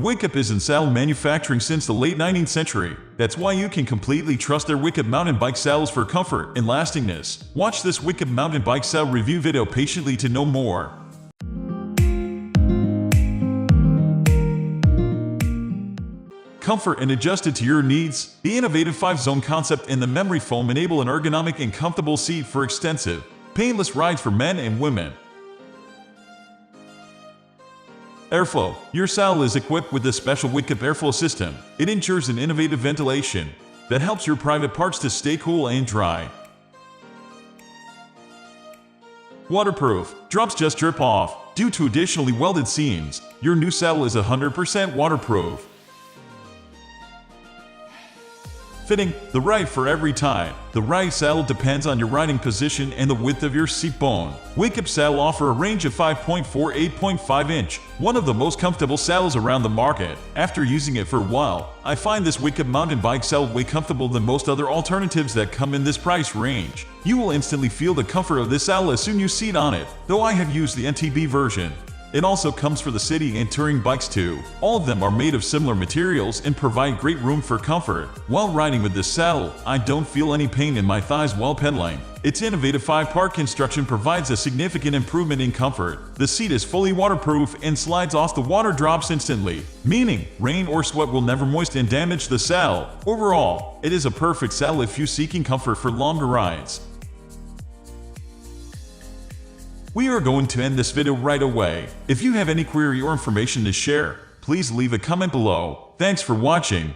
Wittkop is in saddle manufacturing since the late 19th century. That's why you can completely trust their Wittkop Mountain Bike Saddles for comfort and lastingness. Watch this Wittkop Mountain Bike Saddle review video patiently to know more. Comfort and adjusted to your needs. The innovative 5-zone concept and the memory foam enable an ergonomic and comfortable seat for extensive, painless rides for men and women. Airflow. Your saddle is equipped with this special Wittkop airflow system. It ensures an innovative ventilation that helps your private parts to stay cool and dry. Waterproof. Drops just drip off. Due to additionally welded seams, your new saddle is 100% waterproof. Fitting. The right for every time. The right saddle depends on your riding position and the width of your seat bone. Wittkop saddle offer a range of 5.4–8.5 inch, one of the most comfortable saddles around the market. After using it for a while, I find this Wittkop mountain bike saddle way comfortable than most other alternatives that come in this price range. You will instantly feel the comfort of this saddle as soon as you seat on it, though I have used the NTB version. It also comes for the city and touring bikes too. All of them are made of similar materials and provide great room for comfort. While riding with this saddle, I don't feel any pain in my thighs while pedaling. Its innovative 5-part construction provides a significant improvement in comfort. The seat is fully waterproof and slides off the water drops instantly, meaning rain or sweat will never moisten and damage the saddle. Overall, it is a perfect saddle if you're seeking comfort for longer rides. We are going to end this video right away. If you have any query or information to share, please leave a comment below. Thanks for watching.